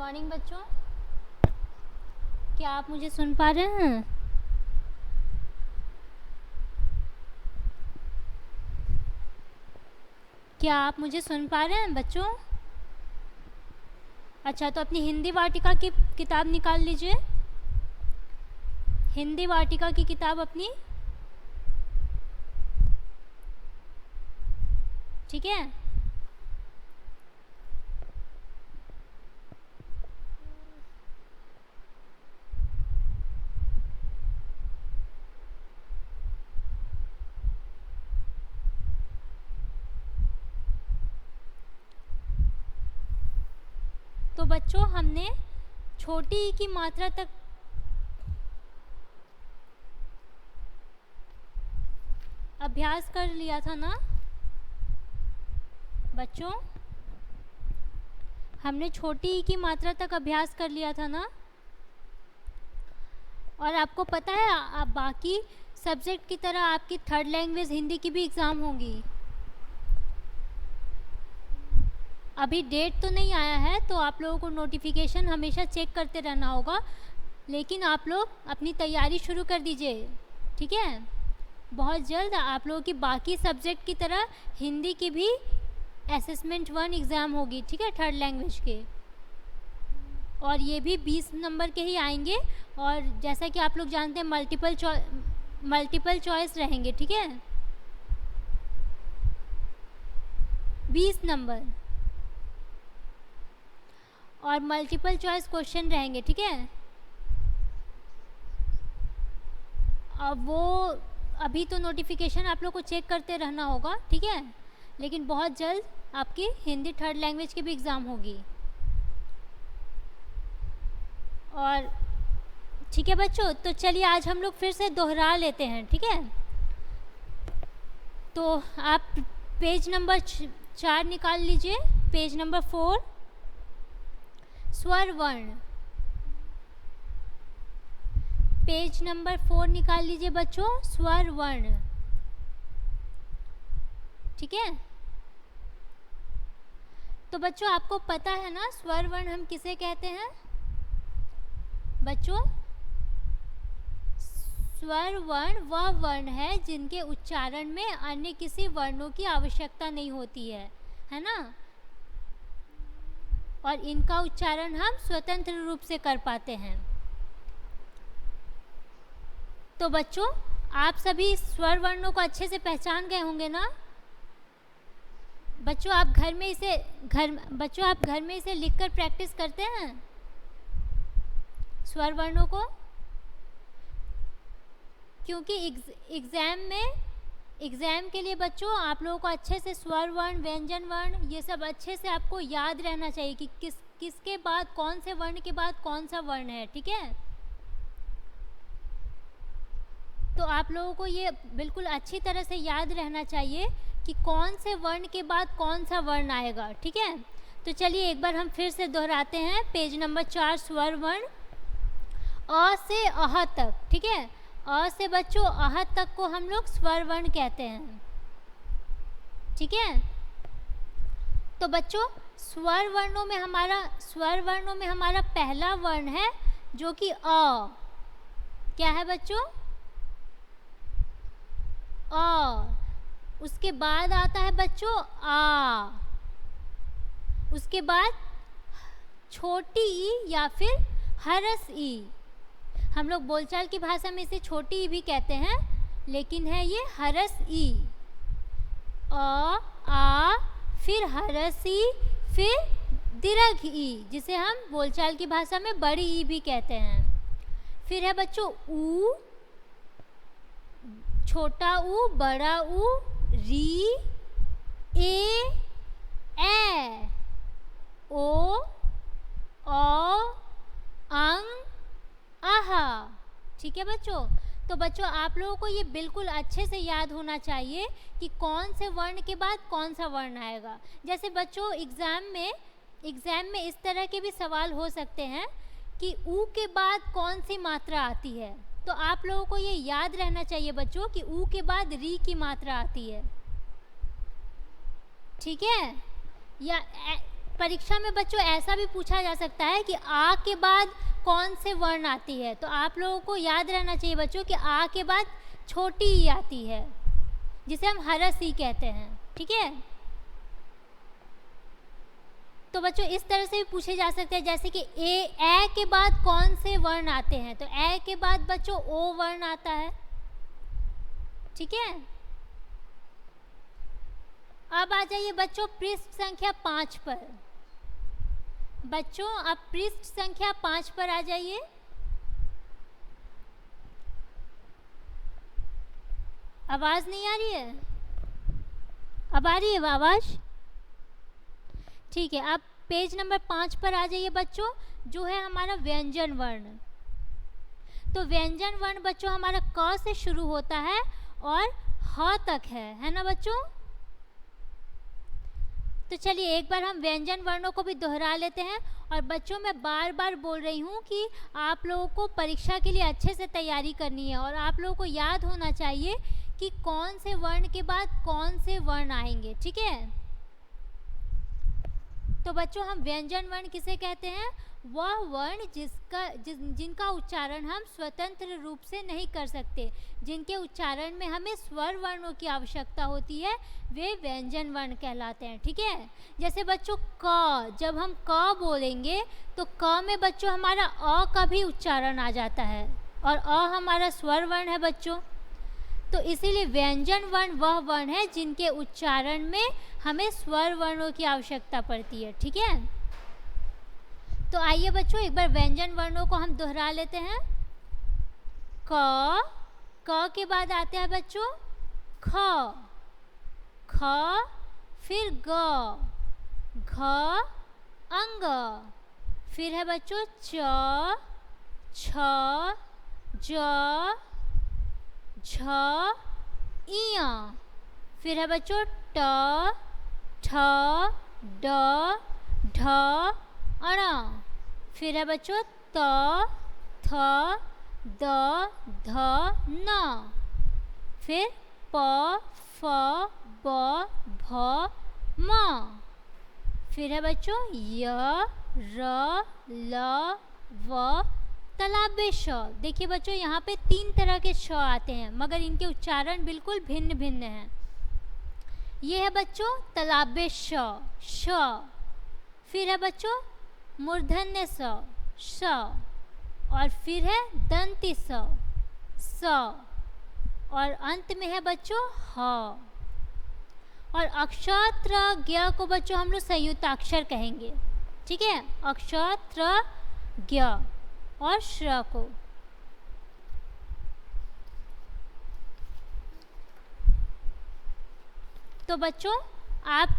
Morning बच्चों, क्या आप मुझे सुन पा रहे हैं? क्या आप मुझे सुन पा रहे हैं बच्चों? अच्छा, तो अपनी हिंदी वाटिका की किताब निकाल लीजिए। हिंदी वाटिका की किताब अपनी, ठीक है। तो बच्चों, हमने छोटी ई की मात्रा तक अभ्यास कर लिया था ना बच्चों? हमने छोटी ई की मात्रा तक अभ्यास कर लिया था ना। और आपको पता है, आप बाकी सब्जेक्ट की तरह आपकी थर्ड लैंग्वेज हिंदी की भी एग्ज़ाम होंगी। अभी डेट तो नहीं आया है, तो आप लोगों को नोटिफिकेशन हमेशा चेक करते रहना होगा, लेकिन आप लोग अपनी तैयारी शुरू कर दीजिए, ठीक है। बहुत जल्द आप लोगों की बाकी सब्जेक्ट की तरह हिंदी की भी असेसमेंट 1 एग्ज़ाम होगी, ठीक है, थर्ड लैंग्वेज के। और ये भी 20 नंबर के ही आएंगे, और जैसा कि आप लोग जानते हैं मल्टीपल चॉइस रहेंगे, ठीक है। 20 नंबर और मल्टीपल चॉइस क्वेश्चन रहेंगे, ठीक है। अब वो अभी तो नोटिफिकेशन आप लोग को चेक करते रहना होगा, ठीक है, लेकिन बहुत जल्द आपकी हिंदी थर्ड लैंग्वेज की भी एग्ज़ाम होगी। और ठीक है बच्चों, तो चलिए आज हम लोग फिर से दोहरा लेते हैं, ठीक है। तो आप पेज नंबर 4 निकाल लीजिए, पेज नंबर 4, स्वर वर्ण। पेज नंबर 4 निकाल लीजिए बच्चों, स्वर वर्ण, ठीक है। तो बच्चों, आपको पता है ना स्वर वर्ण हम किसे कहते हैं बच्चों? स्वर वर्ण वह वर्ण है जिनके उच्चारण में अन्य किसी वर्णों की आवश्यकता नहीं होती है ना। और इनका उच्चारण हम स्वतंत्र रूप से कर पाते हैं। तो बच्चों, आप सभी स्वर वर्णों को अच्छे से पहचान गए होंगे ना। बच्चों, आप घर में इसे लिखकर प्रैक्टिस करते हैं स्वर वर्णों को, क्योंकि एग्ज़ाम के लिए बच्चों आप लोगों को अच्छे से स्वर वर्ण, व्यंजन वर्ण, ये सब अच्छे से आपको याद रहना चाहिए कि किसके बाद कौन से वर्ण के बाद कौन सा वर्ण है, ठीक है। तो आप लोगों को ये बिल्कुल अच्छी तरह से याद रहना चाहिए कि कौन से वर्ण के बाद कौन सा वर्ण आएगा, ठीक है। तो चलिए एक बार हम फिर से दोहराते हैं, पेज नंबर 4, स्वर वर्ण, अ से अह तक, ठीक है। अ से बच्चों अह तक को हम लोग स्वर वर्ण कहते हैं, ठीक है। तो बच्चों, स्वर वर्णों में हमारा पहला वर्ण है जो कि अ। क्या है बच्चों? अ। उसके बाद आता है बच्चों आ। उसके बाद छोटी ई या फिर हरस ई। हम लोग बोलचाल की भाषा में इसे छोटी ई भी कहते हैं, लेकिन है ये हरस ई। अ, आ, फिर हरस ई, फिर दीर्घ ई, जिसे हम बोलचाल की भाषा में बड़ी ई भी कहते हैं। फिर है बच्चों ऊ, छोटा ऊ, बड़ा ऊ, री, ए, ओ, अंग, आहा, ठीक है बच्चों। तो बच्चों, आप लोगों को ये बिल्कुल अच्छे से याद होना चाहिए कि कौन से वर्ण के बाद कौन सा वर्ण आएगा। जैसे बच्चों एग्ज़ाम में इस तरह के भी सवाल हो सकते हैं कि ऊ के बाद कौन सी मात्रा आती है। तो आप लोगों को ये याद रहना चाहिए बच्चों कि ऊ के बाद री की मात्रा आती है, ठीक है। या परीक्षा में बच्चों ऐसा भी पूछा जा सकता है कि आ के बाद कौन से वर्ण आती है, तो आप लोगों को याद रहना चाहिए बच्चों कि आ के बाद छोटी ई आती है, जिसे हम हरस ई कहते हैं, ठीक है। तो बच्चों इस तरह से भी पूछे जा सकते हैं, जैसे कि ए के बाद कौन से वर्ण आते हैं, तो ए के बाद बच्चों ओ वर्ण आता है, ठीक है। अब आ जाइए बच्चों पृष्ठ संख्या 5 पर। बच्चों अब पृष्ठ संख्या 5 पर आ जाइए। आवाज नहीं आ रही है? अब आ रही है आवाज? ठीक है, अब पेज नंबर 5 पर आ जाइए बच्चों, जो है हमारा व्यंजन वर्ण। तो व्यंजन वर्ण बच्चों हमारा क से शुरू होता है और ह तक है ना बच्चों। तो चलिए एक बार हम व्यंजन वर्णों को भी दोहरा लेते हैं। और बच्चों मैं बार बार बोल रही हूँ कि आप लोगों को परीक्षा के लिए अच्छे से तैयारी करनी है और आप लोगों को याद होना चाहिए कि कौन से वर्ण के बाद कौन से वर्ण आएंगे, ठीक है। तो बच्चों हम व्यंजन वर्ण किसे कहते हैं? वह वर्ण जिनका उच्चारण हम स्वतंत्र रूप से नहीं कर सकते, जिनके उच्चारण में हमें स्वर वर्णों की आवश्यकता होती है, वे व्यंजन वर्ण कहलाते हैं, ठीक है। जैसे बच्चों क, जब हम क बोलेंगे तो क में बच्चों हमारा अ का भी उच्चारण आ जाता है और अ हमारा स्वर वर्ण है बच्चों। तो इसीलिए व्यंजन वर्ण वह वर्ण है जिनके उच्चारण में हमें स्वर वर्णों की आवश्यकता पड़ती है, ठीक है। तो आइए बच्चों एक बार व्यंजन वर्णों को हम दोहरा लेते हैं। क के बाद आते हैं बच्चों ख, फिर ग, घ, अंग, फिर है बच्चों च, छ, ज, झ, इया, फिर है बच्चों ट, ठ, ड, ढ, अण, फिर है बच्चों त, थ, द, ध, न, फिर प, फ, ब, भ, म, फिर है बच्चों य, र, ल, व, तालाबे श। देखिए बच्चों यहाँ पे 3 तरह के श आते हैं मगर इनके उच्चारण बिल्कुल भिन्न भिन्न हैं। ये है बच्चों तालाबे श, फिर है बच्चों मूर्धन्य स, और फिर है दंती स, और अंत में है बच्चों ह। और अक्षर ज्ञ को बच्चों हम लोग संयुक्ताक्षर कहेंगे, ठीक है। अक्षर ज्ञ और श्र को। तो बच्चों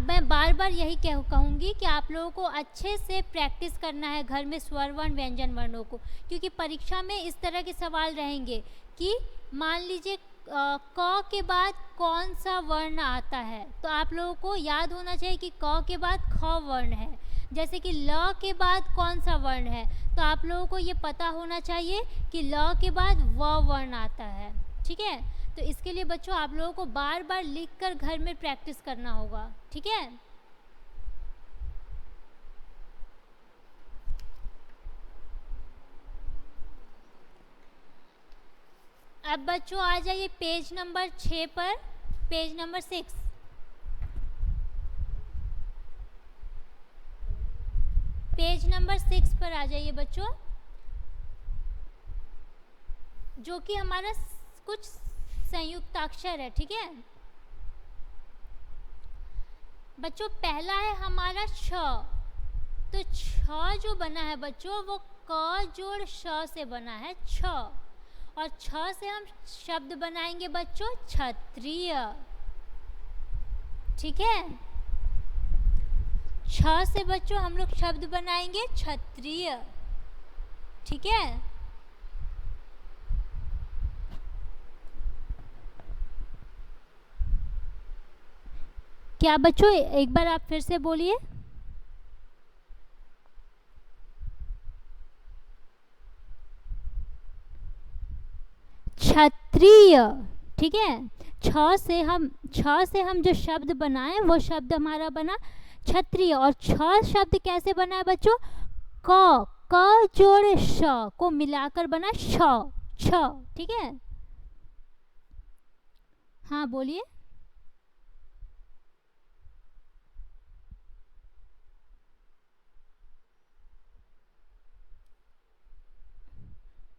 मैं बार बार यही कहूँगी कि आप लोगों को अच्छे से प्रैक्टिस करना है घर में स्वर वर्ण व्यंजन वर्णों को, क्योंकि परीक्षा में इस तरह के सवाल रहेंगे कि मान लीजिए क के बाद कौन सा वर्ण आता है, तो आप लोगों को याद होना चाहिए कि क के बाद ख वर्ण है। जैसे कि ल के बाद कौन सा वर्ण है, तो आप लोगों को ये पता होना चाहिए कि ल के बाद व वर्ण आता है, ठीक है। तो इसके लिए बच्चों आप लोगों को बार बार लिखकर घर में प्रैक्टिस करना होगा, ठीक है। अब बच्चों आ जाइए पेज नंबर 6 पर, पेज नंबर 6। पेज नंबर 6 पर आ जाइए बच्चों, जो कि हमारा कुछ संयुक्ताक्षर है, ठीक है। बच्चों पहला है हमारा छ। तो छ जो बना है बच्चों वो क जोड़ श से बना है, छ। और छ से हम शब्द बनाएंगे बच्चों क्षत्रिय, ठीक है। छ से बच्चों हम लोग शब्द बनाएंगे क्षत्रिय, ठीक है। क्या बच्चों एक बार आप फिर से बोलिए। क्षत्रिय, ठीक है। छ से हम जो शब्द बनाए वो शब्द हमारा बना क्षत्रिय। और छ शब्द कैसे बना है बच्चों? क जोड़ श को मिलाकर बना छ, छ। ठीक है, हाँ बोलिए।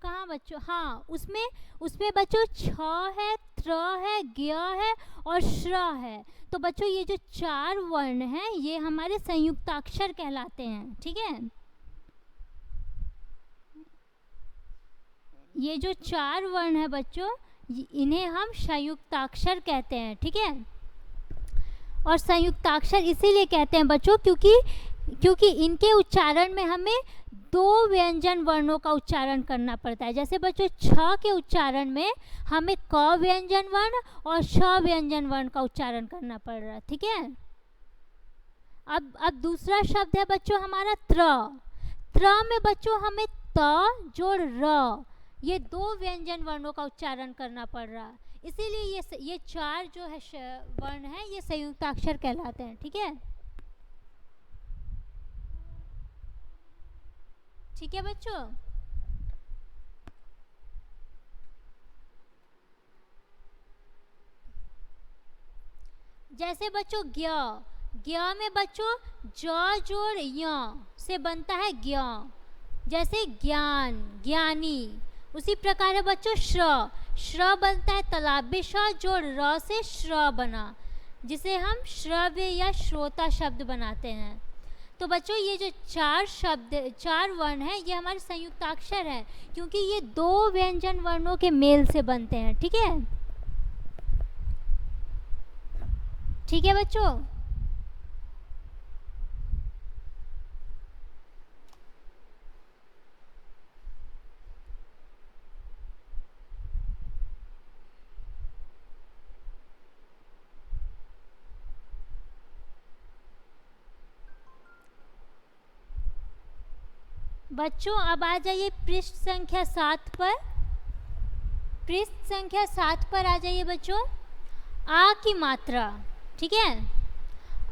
कहाँ बच्चों? हाँ, उसमें बच्चों छ है, त्र है, ज्ञ है और श्र है। तो बच्चों ये जो 4 वर्ण हैं ये हमारे संयुक्ताक्षर कहलाते हैं। ठीक है, ये जो 4 वर्ण है बच्चों इन्हें हम संयुक्ताक्षर कहते हैं। ठीक है, और संयुक्ताक्षर इसीलिए कहते हैं बच्चों क्योंकि इनके उच्चारण में हमें 2 व्यंजन वर्णों का उच्चारण करना पड़ता है। जैसे बच्चों छ के उच्चारण में हमें क व्यंजन वर्ण और श व्यंजन वर्ण का उच्चारण करना पड़ रहा है। ठीक है, अब दूसरा शब्द है बच्चों हमारा त्र में बच्चों हमें त जोड़ र, ये 2 व्यंजन वर्णों का उच्चारण करना पड़ रहा है। इसीलिए ये 4 जो है वर्ण हैं ये संयुक्ताक्षर कहलाते हैं। ठीक है, ठीक है बच्चों। जैसे बच्चों ज्ञ में बच्चों ज जोड़ य से बनता है ज्ञ, जैसे ज्ञान, ज्ञानी। उसी प्रकार है बच्चों श्र बनता है तलाबे श जोड़ र से श्र बना, जिसे हम श्रव्य या श्रोता शब्द बनाते हैं। तो बच्चों ये जो 4 वर्ण हैं ये हमारे संयुक्ताक्षर हैं क्योंकि ये 2 व्यंजन वर्णों के मेल से बनते हैं। ठीक है, ठीक है बच्चों। बच्चों अब आ जाइए पृष्ठ संख्या 7 पर। पृष्ठ संख्या 7 पर आ जाइए बच्चों। आ की मात्रा। ठीक है,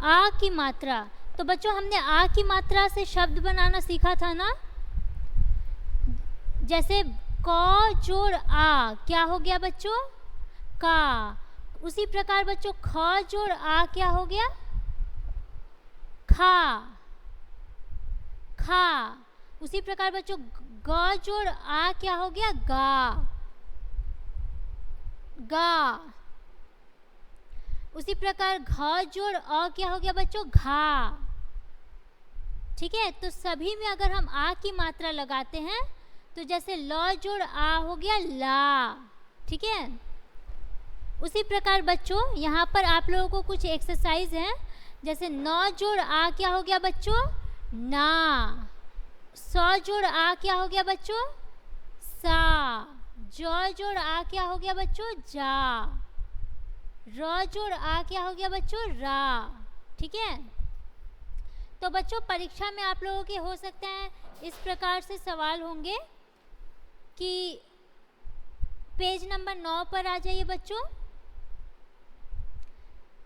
आ की मात्रा। तो बच्चों हमने आ की मात्रा से शब्द बनाना सीखा था ना। जैसे क जोड़ आ क्या हो गया बच्चों? का। उसी प्रकार बच्चों ख जोड़ आ क्या हो गया? खा, खा। उसी प्रकार बच्चों ग जोड़ आ क्या हो गया? गा, गा। उसी प्रकार घ जोड़ अ क्या हो गया बच्चों? घा। ठीक है, तो सभी में अगर हम आ की मात्रा लगाते हैं तो जैसे ल जोड़ आ हो गया ला। ठीक है, उसी प्रकार बच्चों यहाँ पर आप लोगों को कुछ एक्सरसाइज है। जैसे न जोड़ आ क्या हो गया बच्चों? ना। स जोड़ आ क्या हो गया बच्चों? सा। ज जोड़ आ क्या हो गया बच्चों? जा। र जोड़ आ क्या हो गया बच्चों? रा। ठीक है, तो बच्चों परीक्षा में आप लोगों के हो सकते हैं इस प्रकार से सवाल होंगे कि पेज नंबर 9 पर आ जाइए बच्चों।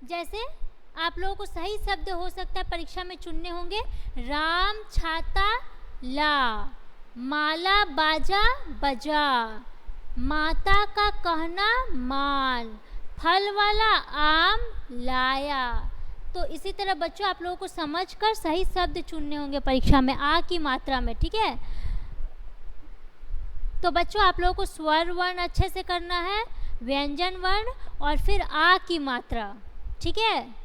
जैसे आप लोगों को सही शब्द हो सकता है परीक्षा में चुनने होंगे। राम छाता ला, माला बाजा बजा, माता का कहना मान, फल वाला आम लाया। तो इसी तरह बच्चों आप लोगों को समझकर सही शब्द चुनने होंगे परीक्षा में आ की मात्रा में। ठीक है, तो बच्चों आप लोगों को स्वर वर्ण अच्छे से करना है, व्यंजन वर्ण और फिर आ की मात्रा। ठीक है,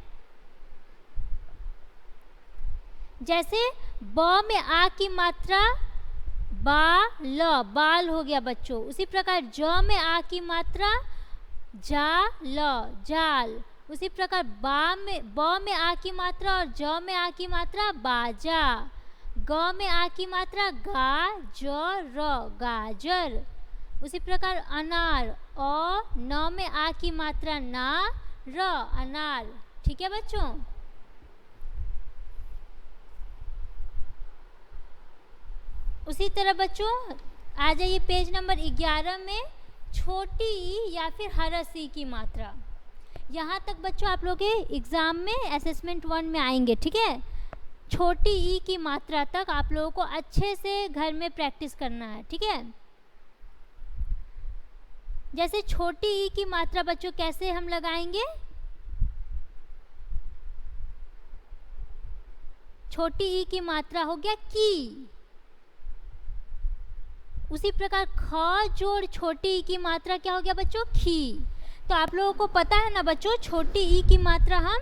जैसे ब में आ की मात्रा बा ल, बाल हो गया बच्चों। उसी प्रकार ज में आ की मात्रा जा ल, जाल। उसी प्रकार ब में आ की मात्रा और ज में आ की मात्रा बाजा। ग में आ की मात्रा गा ज र, गाजर। उसी प्रकार अनार, अ न में आ की मात्रा ना र, अनार। ठीक है बच्चों, उसी तरह बच्चों आ जाइए पेज नंबर 11 में छोटी ई या फिर हरस ई की मात्रा। यहाँ तक बच्चों आप लोग के एग्ज़ाम में असेसमेंट 1 में आएंगे, ठीक है। छोटी ई की मात्रा तक आप लोगों को अच्छे से घर में प्रैक्टिस करना है, ठीक है। जैसे छोटी ई की मात्रा बच्चों कैसे हम लगाएंगे, छोटी ई की मात्रा हो गया की, उसी प्रकार ख जोड़ छोटी ई की मात्रा क्या हो गया बच्चों, खी। तो आप लोगों को पता है ना बच्चों, छोटी ई की मात्रा हम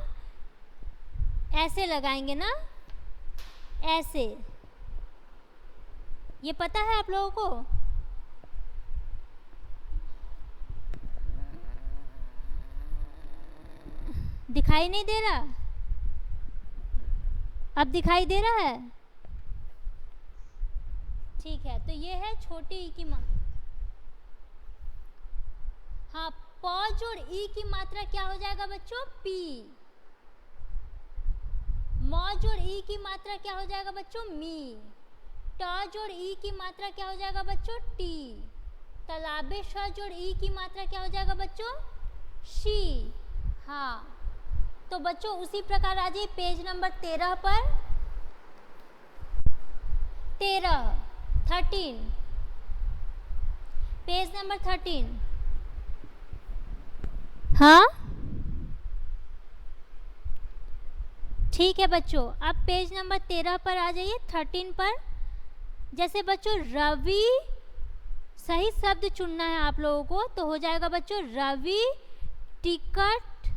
ऐसे लगाएंगे ना, ऐसे, ये पता है आप लोगों को। दिखाई नहीं दे रहा, अब दिखाई दे रहा है, ठीक है। तो ये है छोटी ई की मात्रा। हाँ, प जोड़ ई की मात्रा क्या हो जाएगा बच्चों, पी। म जोड़ ई की मात्रा क्या हो जाएगा बच्चों, मी। ट जोड़ ई की मात्रा क्या हो जाएगा बच्चों, टी। तालाबे श जोड़ ई की मात्रा क्या हो जाएगा बच्चों, शी। हाँ, तो बच्चों उसी प्रकार आ जाइए पेज नंबर 13 पर। 13 पेज नंबर 13। हाँ ठीक है बच्चों, अब पेज नंबर 13 पर आ जाइए, 13 पर। जैसे बच्चों रवि, सही शब्द चुनना है आप लोगों को, तो हो जाएगा बच्चों रवि टिकट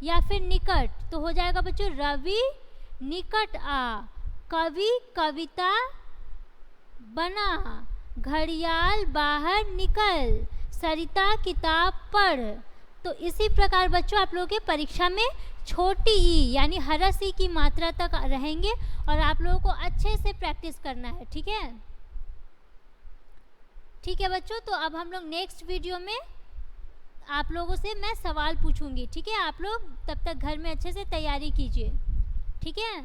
या फिर निकट, तो हो जाएगा बच्चों रवि निकट आ। कवि कविता बना, घड़ियाल बाहर निकल, सरिता किताब पढ़। तो इसी प्रकार बच्चों आप लोगों के परीक्षा में छोटी ई यानी हरस ई की मात्रा तक रहेंगे और आप लोगों को अच्छे से प्रैक्टिस करना है, ठीक है। ठीक है बच्चों, तो अब हम लोग नेक्स्ट वीडियो में आप लोगों से मैं सवाल पूछूंगी, ठीक है। आप लोग तब तक घर में अच्छे से तैयारी कीजिए, ठीक है।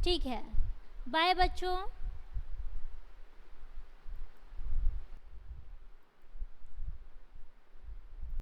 ठीक है, बाय बच्चों।